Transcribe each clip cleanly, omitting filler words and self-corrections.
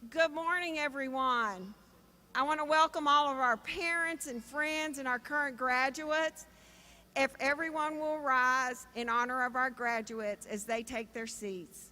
Good morning, everyone. I want to welcome all of our parents and friends and our current graduates. If everyone will rise in honor of our graduates as they take their seats.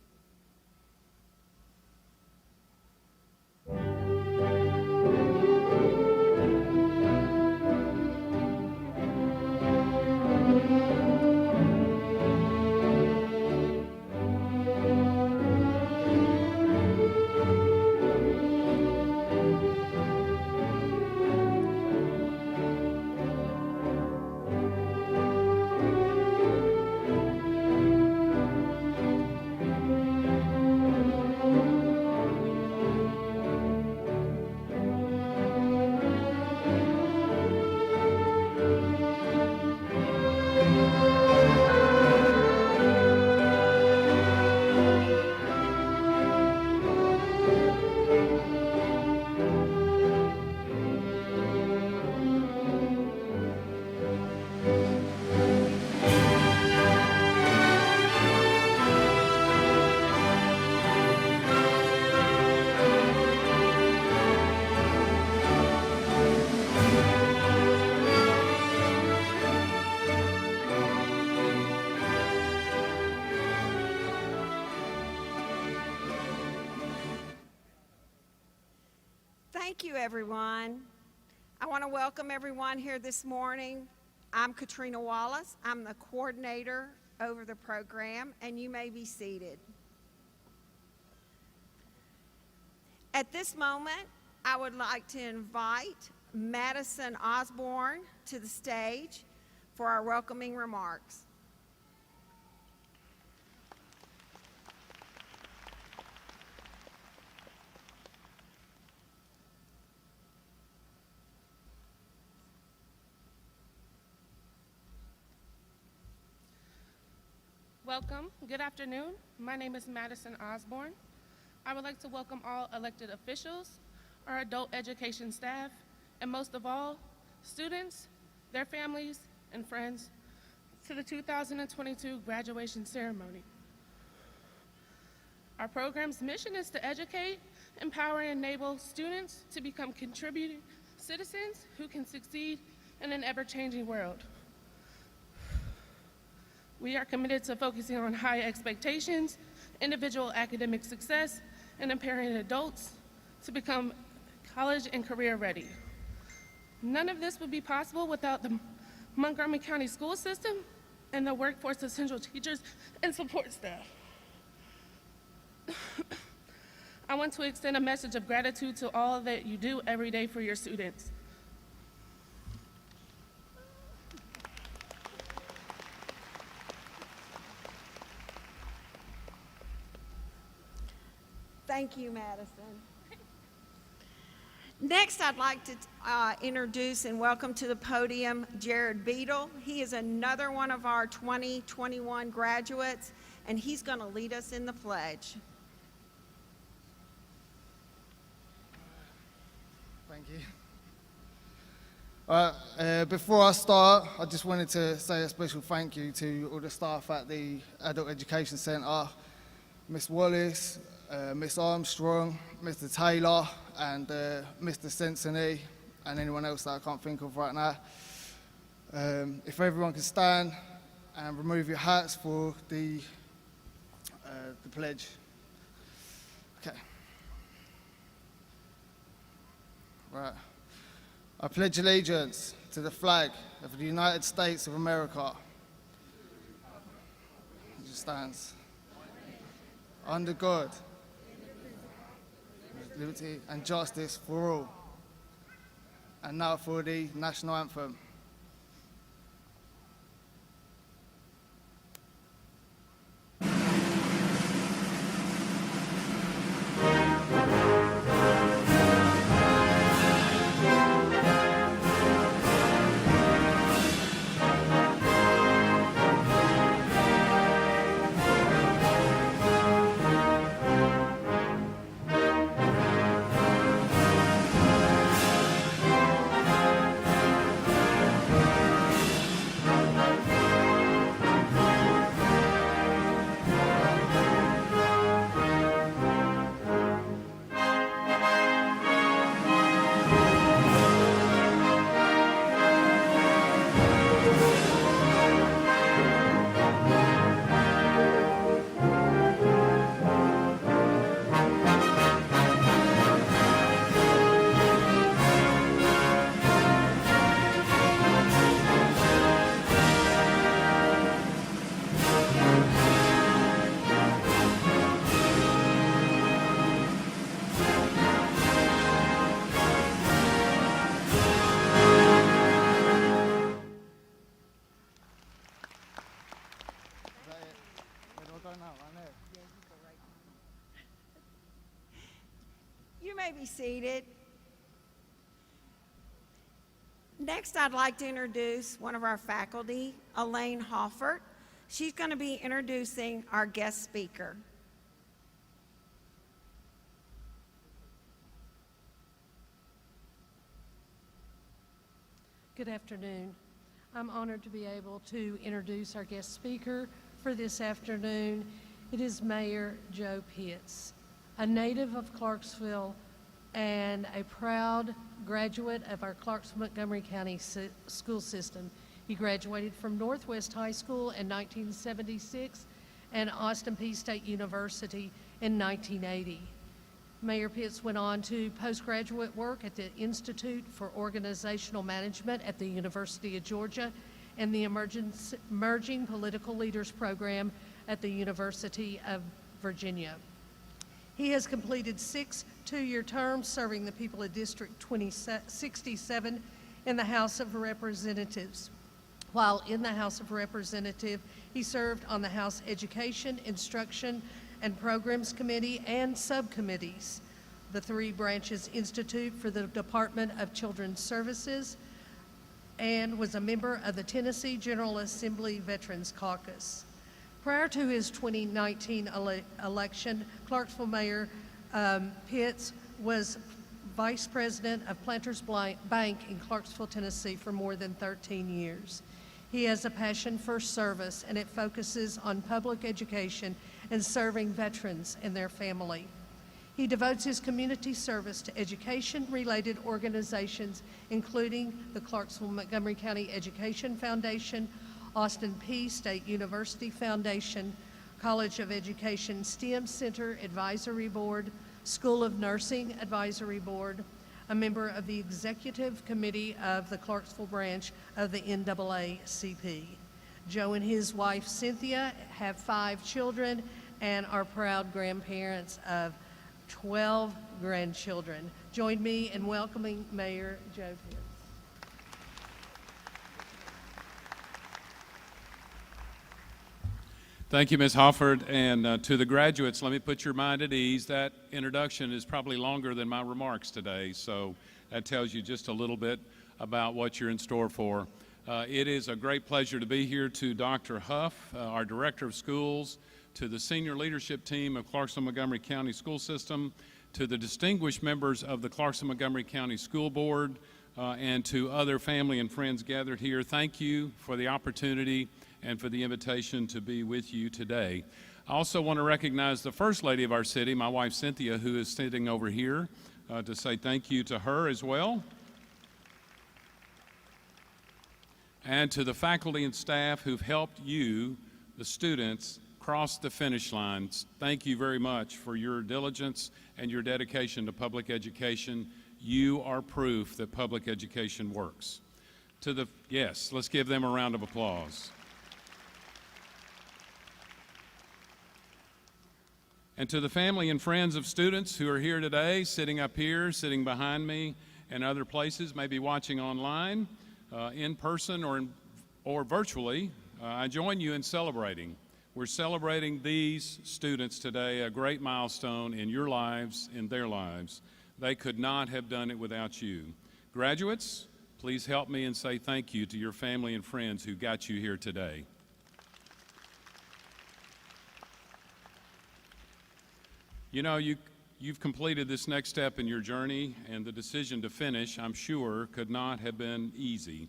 Thank you, everyone. I want to welcome everyone here this morning. I'm Katrina Wallace. I'm the coordinator over the program, and you may be seated. At this moment, I would like to invite Madison Osborne to the stage for our welcoming remarks. Welcome. Good afternoon. My name is Madison Osborne. I would like to welcome all elected officials, our adult education staff, and most of all, students, their families, and friends to the 2022 graduation ceremony. Our program's mission is to educate, empower, and enable students to become contributing citizens who can succeed in an ever-changing world. We are committed to focusing on high expectations, individual academic success, and empowering adults to become college and career ready. None of this would be possible without the Montgomery County school system and the workforce of central teachers and support staff. I want to extend a message of gratitude to all that you do every day for your students. Thank you, Madison. Next, I'd like to introduce and welcome to the podium Jared Beadle. He is another one of our 2021 graduates, and he's going to lead us in the pledge. Thank you. Before I start, I just wanted to say a special thank you to all the staff at the Adult Education Centre, Miss Wallace, Miss Armstrong, Mr. Taylor, and Mr. Sensony, and anyone else that I can't think of right now. If everyone can stand and remove your hats for the pledge. Okay. Right. I pledge allegiance to the flag of the United States of America. It just stands. Under God, liberty and justice for all. And now for the national anthem. may be seated. Next, I'd like to introduce one of our faculty, Elaine Hoffert. She's going to be introducing our guest speaker. Good afternoon. I'm honored to be able to introduce our guest speaker for this afternoon. It is Mayor Joe Pitts, a native of Clarksville and a proud graduate of our Clarksville-Montgomery County school system. He graduated from Northwest High School in 1976 and Austin Peay State University in 1980. Mayor Pitts went on to postgraduate work at the Institute for Organizational Management at the University of Georgia and the Emerging Political Leaders Program at the University of Virginia. He has completed 6 two-year terms serving the people of District 2067 in the House of Representatives. While in the House of Representatives, he served on the House Education, Instruction, and Programs Committee and subcommittees, the 3 Branches Institute for the Department of Children's Services, and was a member of the Tennessee General Assembly Veterans Caucus. Prior to his 2019 election, Clarksville Mayor Pitts was Vice President of Planters Bank in Clarksville, Tennessee for more than 13 years. He has a passion for service, and it focuses on public education and serving veterans and their family. He devotes his community service to education-related organizations, including the Clarksville-Montgomery County Education Foundation, Austin Peay State University Foundation, College of Education STEM Center Advisory Board, School of Nursing Advisory Board, a member of the Executive Committee of the Clarksville branch of the NAACP. Joe and his wife Cynthia have 5 children and are proud grandparents of 12 grandchildren. Join me in welcoming Mayor Joe Pitts. Thank you, Ms. Hofford, and to the graduates, let me put your mind at ease. That introduction is probably longer than my remarks today, so that tells you just a little bit about what you're in store for. It is a great pleasure to be here. To Dr. Huff, our Director of Schools, to the senior leadership team of Clarksville-Montgomery County School System, to the distinguished members of the Clarksville-Montgomery County School Board, and to other family and friends gathered here, thank you for the opportunity and for the invitation to be with you today. I also want to recognize the First Lady of our city, my wife Cynthia, who is sitting over here, to say thank you to her as well. And to the faculty and staff who've helped you, the students, cross the finish line. Thank you very much for your diligence and your dedication to public education. You are proof that public education works. Yes, let's give them a round of applause. And to the family and friends of students who are here today, sitting up here, sitting behind me, and other places, maybe watching online, in person or virtually, I join you in celebrating. We're celebrating these students today, a great milestone in your lives, in their lives. They could not have done it without you. Graduates, please help me and say thank you to your family and friends who got you here today. You know, you've completed this next step in your journey, and the decision to finish, I'm sure, could not have been easy.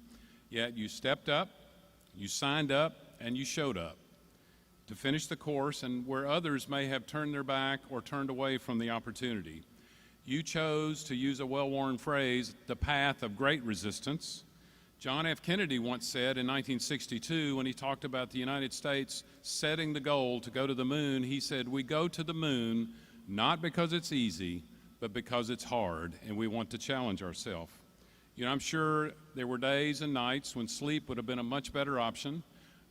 Yet you stepped up, you signed up, and you showed up to finish the course, and where others may have turned their back or turned away from the opportunity. You chose, to use a well-worn phrase, the path of great resistance. John F. Kennedy once said in 1962, when he talked about the United States setting the goal to go to the moon, he said, "We go to the moon not because it's easy, but because it's hard, and we want to challenge ourselves." You know, I'm sure there were days and nights when sleep would have been a much better option.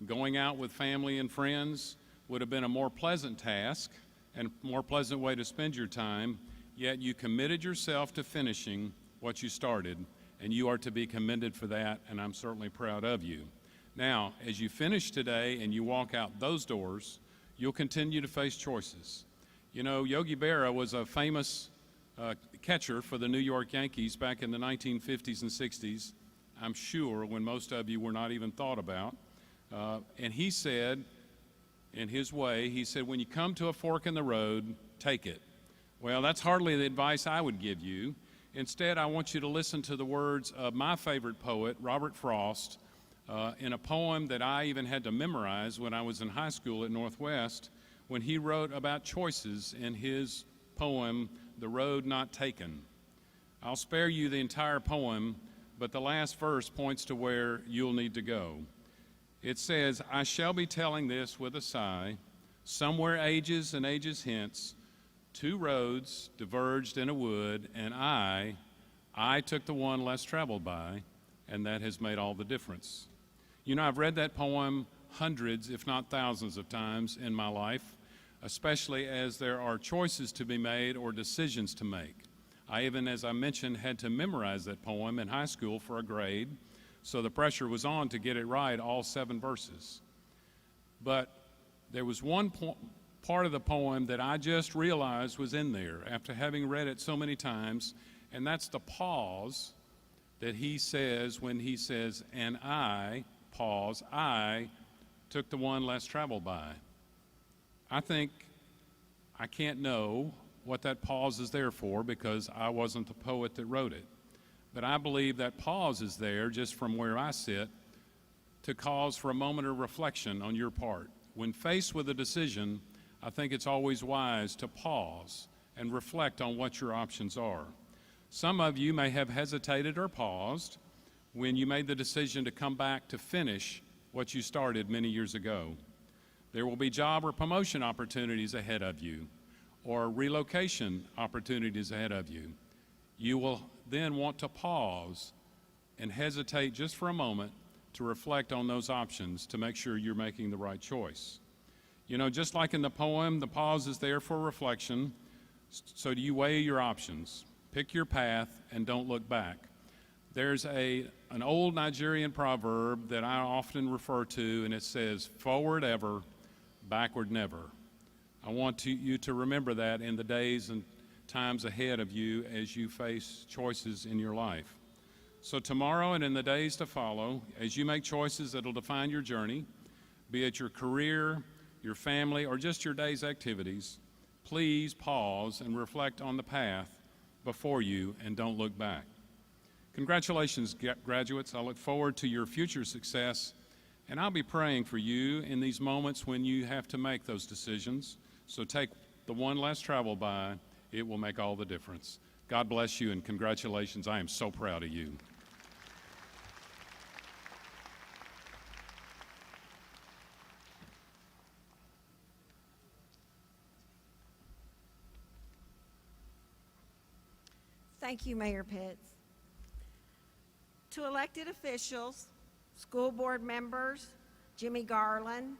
Going out with family and friends would have been a more pleasant task and more pleasant way to spend your time, yet you committed yourself to finishing what you started, and you are to be commended for that, and I'm certainly proud of you. Now, as you finish today and you walk out those doors, you'll continue to face choices. You know, Yogi Berra was a famous catcher for the New York Yankees back in the 1950s and 60s, I'm sure, when most of you were not even thought about. And he said, in his way, he said, when you come to a fork in the road, take it. Well, that's hardly the advice I would give you. Instead, I want you to listen to the words of my favorite poet, Robert Frost, in a poem that I even had to memorize when I was in high school at Northwest, when he wrote about choices in his poem, The Road Not Taken. I'll spare you the entire poem, but the last verse points to where you'll need to go. It says, I shall be telling this with a sigh, somewhere ages and ages hence, two roads diverged in a wood, and I took the one less traveled by, and that has made all the difference. You know, I've read that poem hundreds, if not thousands of times in my life, especially as there are choices to be made or decisions to make. I even, as I mentioned, had to memorize that poem in high school for a grade, so the pressure was on to get it right, all 7 verses. But there was one part of the poem that I just realized was in there after having read it so many times, and that's the pause that he says when he says, and I, pause, I took the one less traveled by. I think I can't know what that pause is there for because I wasn't the poet that wrote it. But I believe that pause is there just from where I sit to cause for a moment of reflection on your part. When faced with a decision, I think it's always wise to pause and reflect on what your options are. Some of you may have hesitated or paused when you made the decision to come back to finish what you started many years ago. There will be job or promotion opportunities ahead of you, or relocation opportunities ahead of you. You will then want to pause and hesitate just for a moment to reflect on those options to make sure you're making the right choice. You know, just like in the poem, the pause is there for reflection. So do you weigh your options, pick your path, and don't look back. There's an old Nigerian proverb that I often refer to, and it says, forward ever, backward never. I want you to remember that in the days and times ahead of you as you face choices in your life. So tomorrow and in the days to follow, as you make choices that will define your journey, be it your career, your family, or just your day's activities, please pause and reflect on the path before you and don't look back. Congratulations, graduates. I look forward to your future success, and I'll be praying for you in these moments when you have to make those decisions. So take the one less traveled by. It will make all the difference. God bless you, and congratulations. I am so proud of you. Thank you, Mayor Pitts. To elected officials, school board members, Jimmy Garland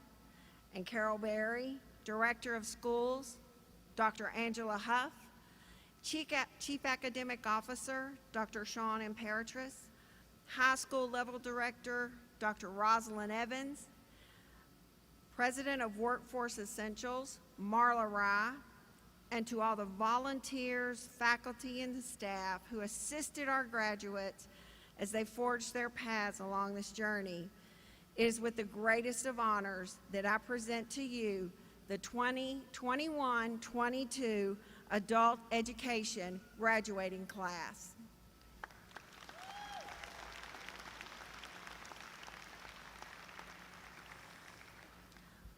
and Carol Berry, Director of Schools, Dr. Angela Huff, Chief Academic Officer, Dr. Sean Imperatrice, High School Level Director, Dr. Rosalind Evans, President of Workforce Essentials, Marla Rye, and to all the volunteers, faculty, and the staff who assisted our graduates as they forged their paths along this journey. It is with the greatest of honors that I present to you the 2021-22 Adult Education graduating class.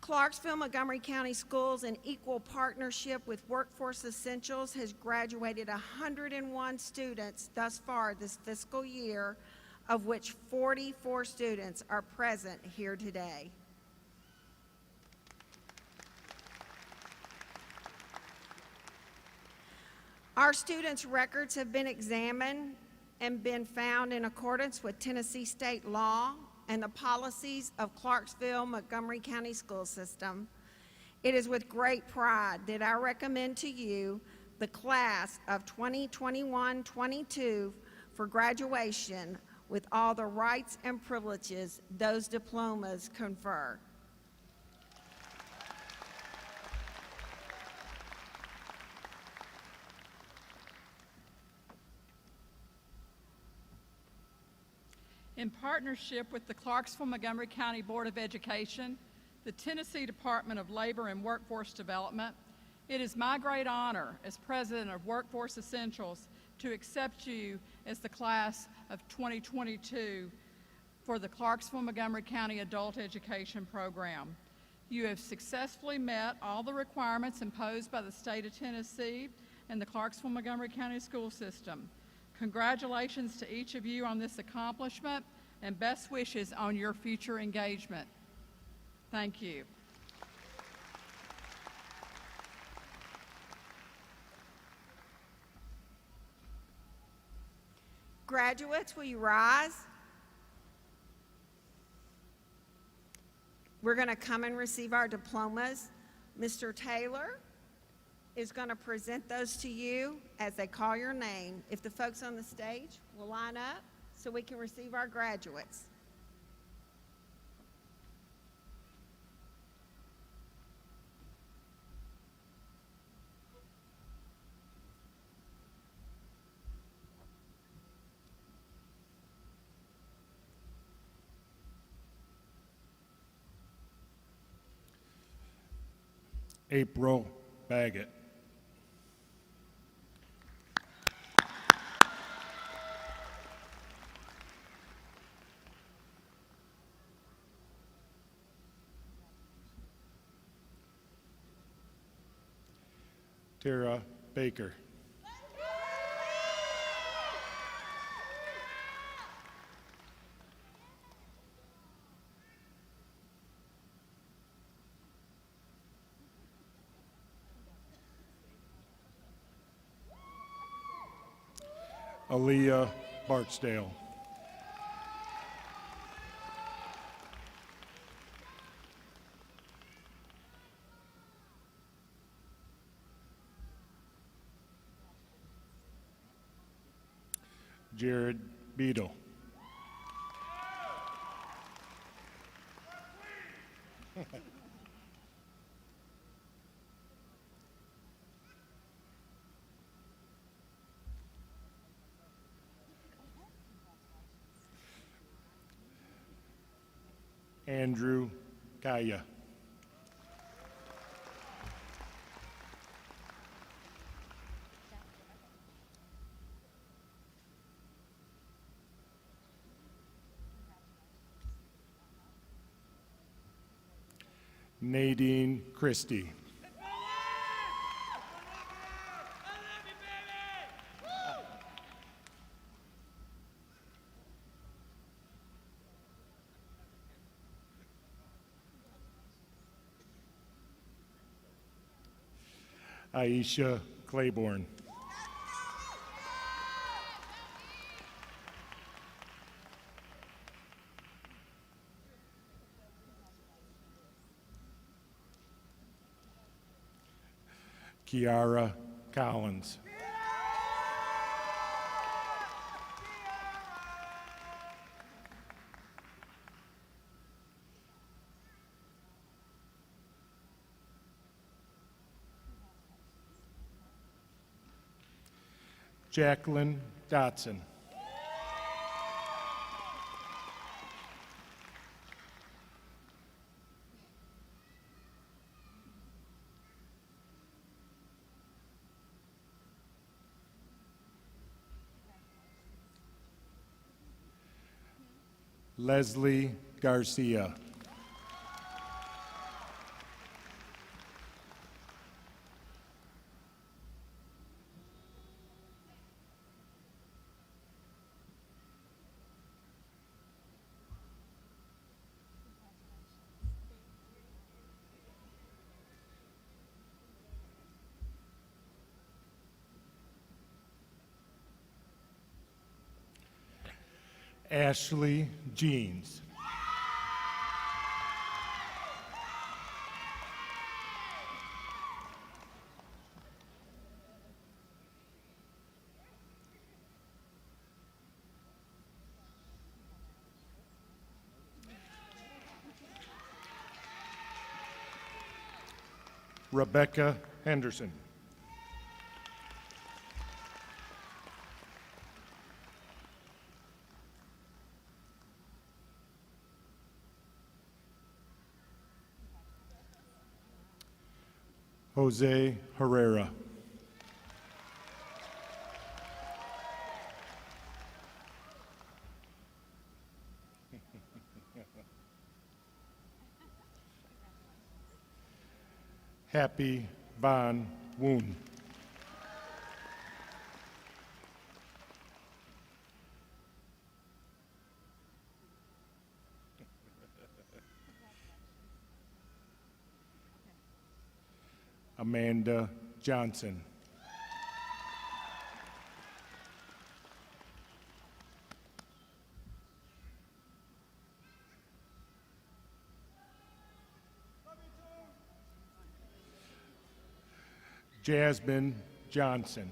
Clarksville-Montgomery County Schools, in equal partnership with Workforce Essentials, has graduated 101 students thus far this fiscal year, of which 44 students are present here today. Our students' records have been examined and been found in accordance with Tennessee state law and the policies of Clarksville-Montgomery County School System. It is with great pride that I recommend to you the class of 2021-22 for graduation with all the rights and privileges those diplomas confer. in partnership with the Clarksville-Montgomery County Board of Education, the Tennessee Department of Labor and Workforce Development, it is my great honor as President of Workforce Essentials to accept you as the class of 2022 for the Clarksville-Montgomery County Adult Education Program. You have successfully met all the requirements imposed by the state of Tennessee and the Clarksville-Montgomery County school system. Congratulations to each of you on this accomplishment and best wishes on your future engagement. Thank you. Graduates, will you rise? We're going to come and receive our diplomas. Mr. Taylor is going to present those to you as they call your name. If the folks on the stage will line up so we can receive our graduates. April Baggett. Tara Baker. Aaliyah Barksdale. Jared Beadle. Andrew Kaya. Nadine Christie. Aisha Claiborne. Kiara Collins. Jacqueline Dotson. Leslie Garcia. Ashley Jeans. Rebecca Henderson. Jose Herrera. Happy Van Woon. Amanda Johnson. Jasmine Johnson.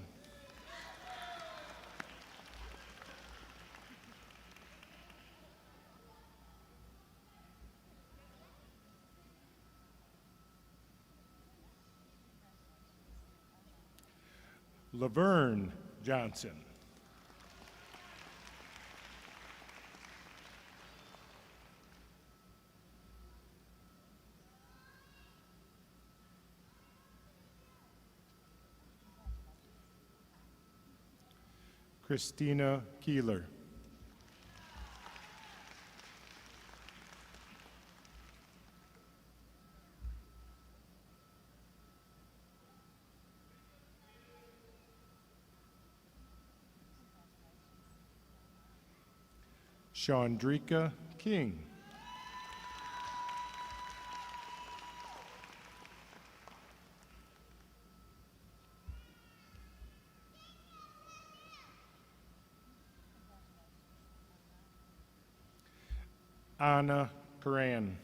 Laverne Johnson. Christina Keeler. Chandrika King. Anna Karan.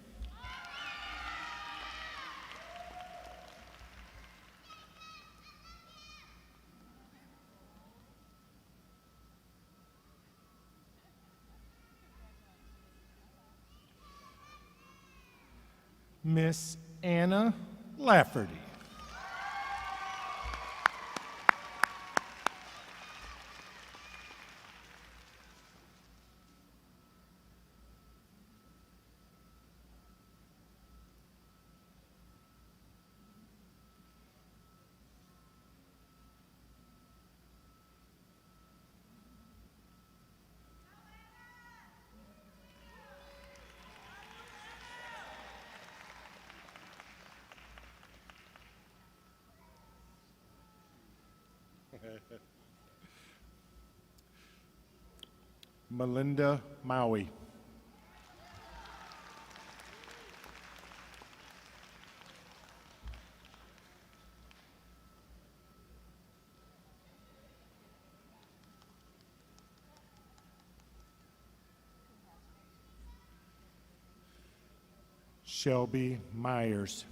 Miss Anna Lafferty. Melinda Maui. Shelby Myers.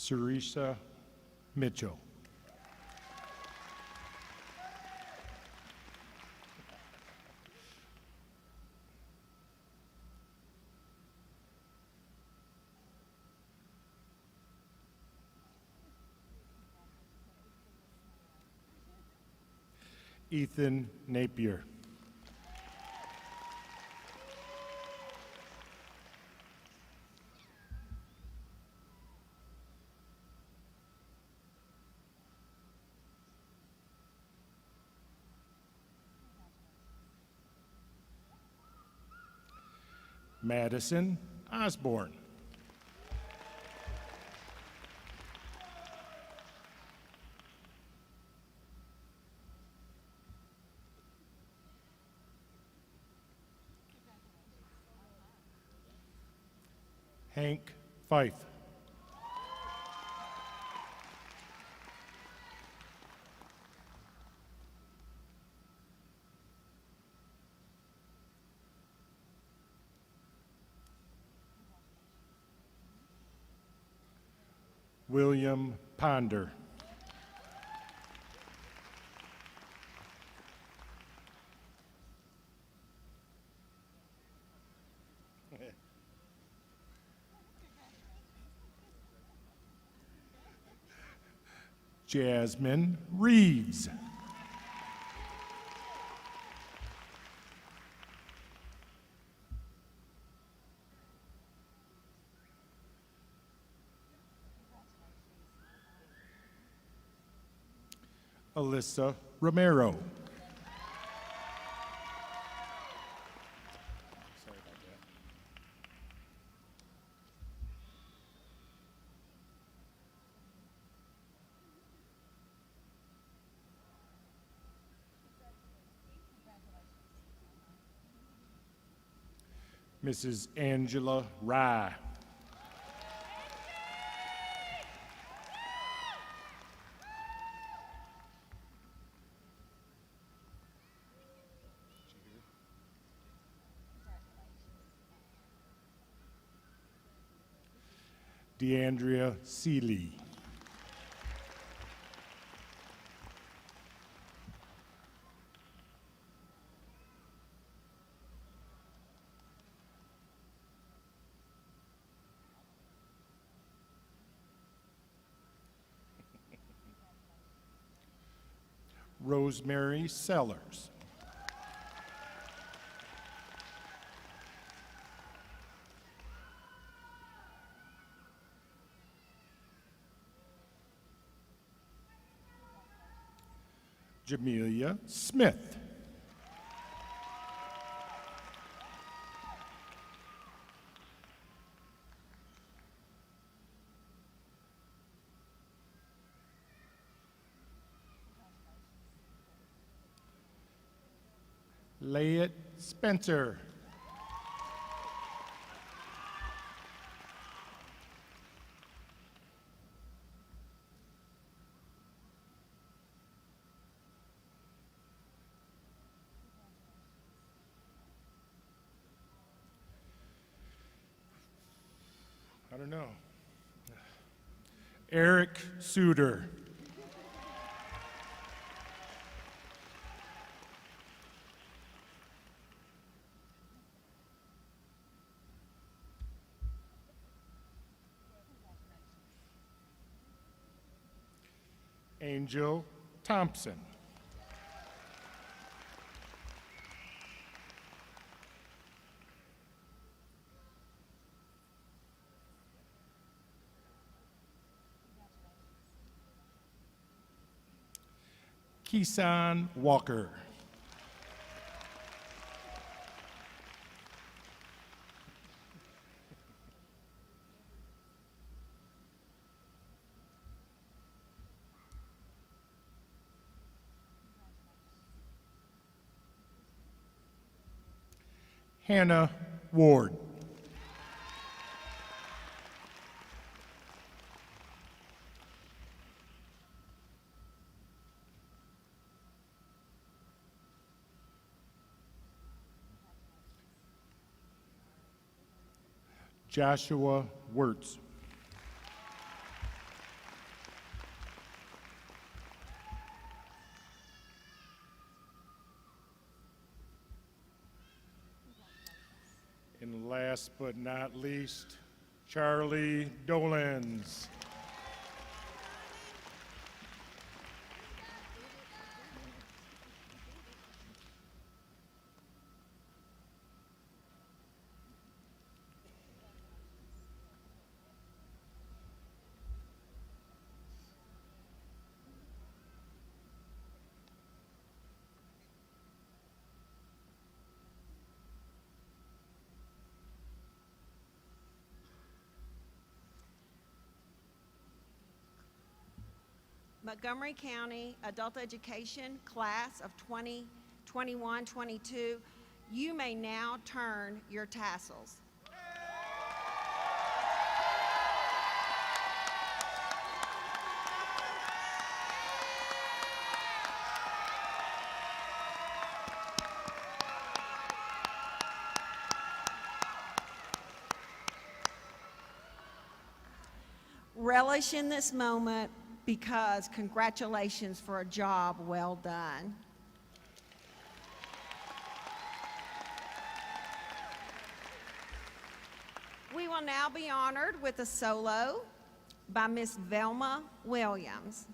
Sarisa Mitchell. Ethan Napier. Madison Osborne. Hank Fife. William Ponder. Jasmine Reeves. Alyssa Romero. Mrs. Angela Rye. DeAndrea Seeley. Rosemary Sellers. Jamelia Smith. Layet Spencer. I don't know. Eric Suter. Angel Thompson. Keesan Walker. Hannah Ward. Joshua Wirtz. And last but not least, Charlie Dolans. Montgomery County Adult Education Class of 2021-22, you may now turn your tassels. Relish in this moment because congratulations for a job well done. We will now be honored with a solo by Miss Velma Williams.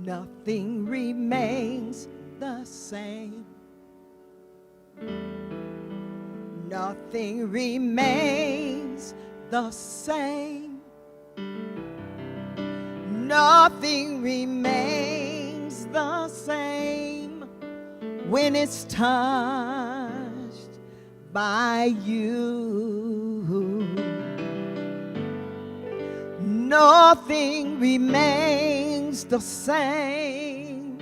Nothing remains the same. Nothing remains the same. Nothing remains the same when it's touched by you. Nothing remains the same.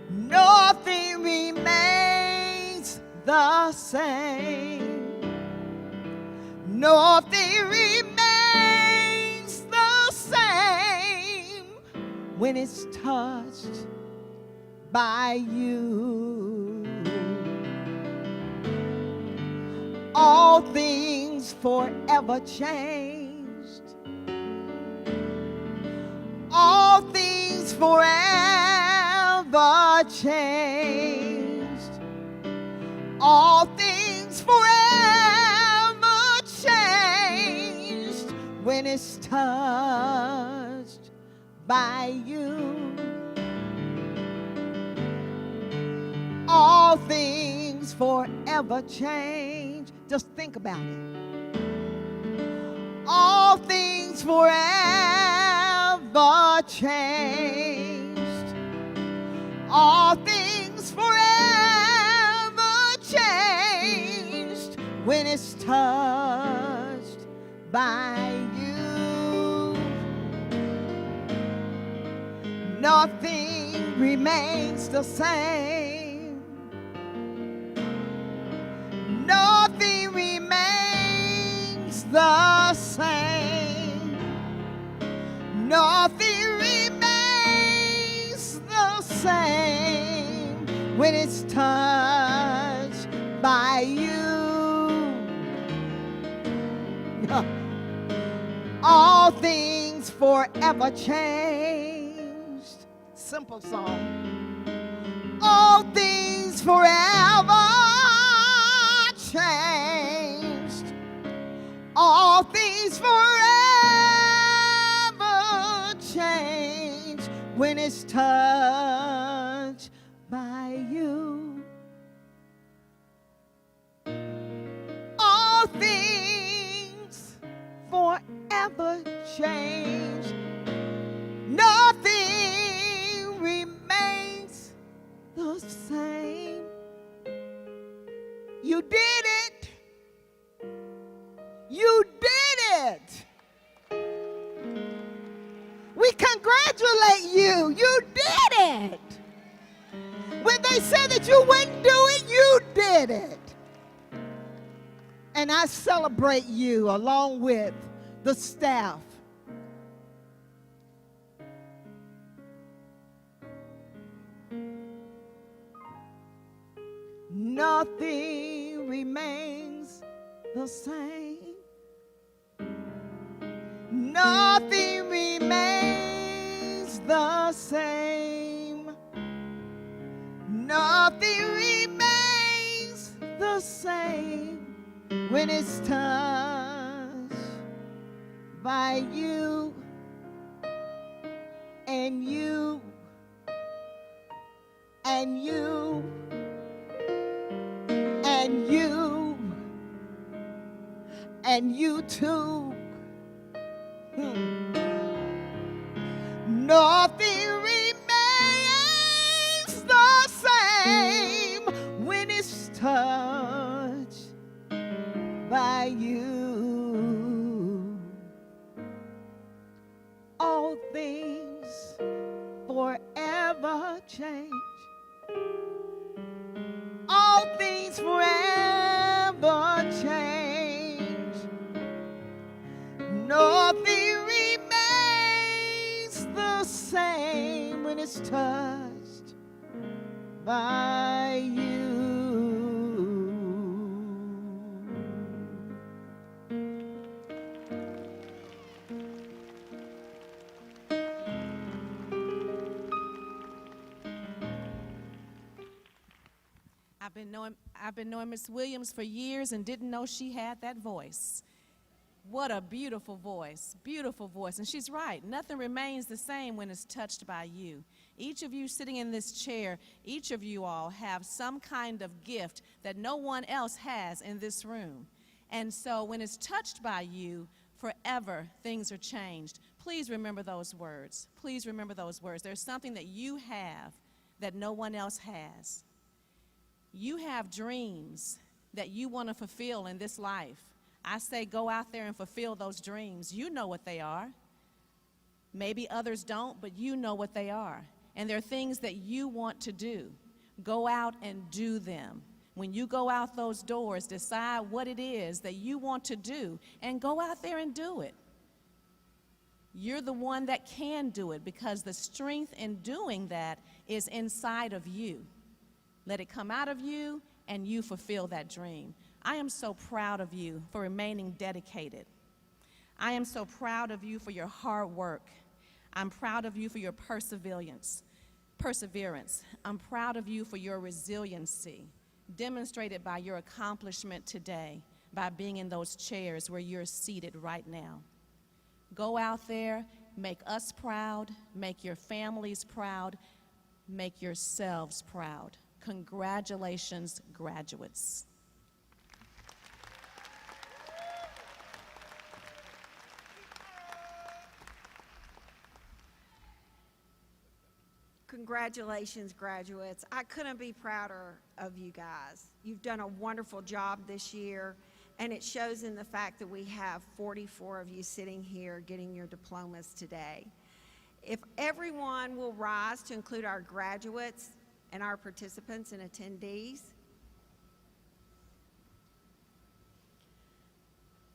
Nothing remains the same. Nothing remains the same when it's touched by you. All things forever changed. All things forever changed. All things forever changed when it's touched by you. All things forever change. Just think about it. All things forever changed. All things forever changed when it's touched by you. Nothing remains the same. Nothing remains the same. Nothing remains the same when it's touched by you. All things forever changed. Simple song. All things forever changed. All things forever changed when it's touched by you. All things forever changed. Nothing remains the same. You did it. You did it. We congratulate you. You did it. When they said that you wouldn't do it, you did it. And I celebrate you along with the staff. Nothing remains the same. Nothing remains the same. Nothing remains the same when it's touched by you and you and you and you and you too. Nothing remains the same when it's touched by you. All things forever change. All things forever change. Nothing remains the same when it's touched by you. I've been knowing Miss Williams for years and didn't know she had that voice. What a beautiful voice, beautiful voice. And she's right. Nothing remains the same when it's touched by you. Each of you sitting in this chair, each of you all have some kind of gift that no one else has in this room. And so when it's touched by you, forever things are changed. Please remember those words. Please remember those words. There's something that you have that no one else has. You have dreams that you want to fulfill in this life. I say go out there and fulfill those dreams. You know what they are. Maybe others don't, but you know what they are. And there are things that you want to do. Go out and do them. When you go out those doors, decide what it is that you want to do and go out there and do it. You're the one that can do it because the strength in doing that is inside of you. Let it come out of you and you fulfill that dream. I am so proud of you for remaining dedicated. I am so proud of you for your hard work. I'm proud of you for your perseverance. I'm proud of you for your resiliency, demonstrated by your accomplishment today, by being in those chairs where you're seated right now. Go out there, make us proud, make your families proud, make yourselves proud. Congratulations, graduates. Congratulations, graduates. I couldn't be prouder of you guys. You've done a wonderful job this year, and it shows in the fact that we have 44 of you sitting here getting your diplomas today. If everyone will rise to include our graduates and our participants and attendees.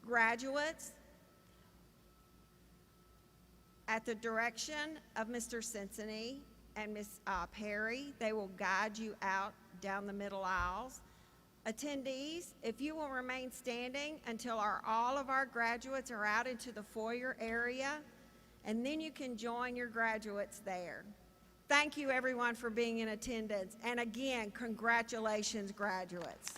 Graduates, at the direction of Mr. Cincinnati and Ms. Perry, they will guide you out down the middle aisles. Attendees, if you will remain standing until all of our graduates are out into the foyer area, and then you can join your graduates there. Thank you, everyone, for being in attendance. And again, congratulations, graduates.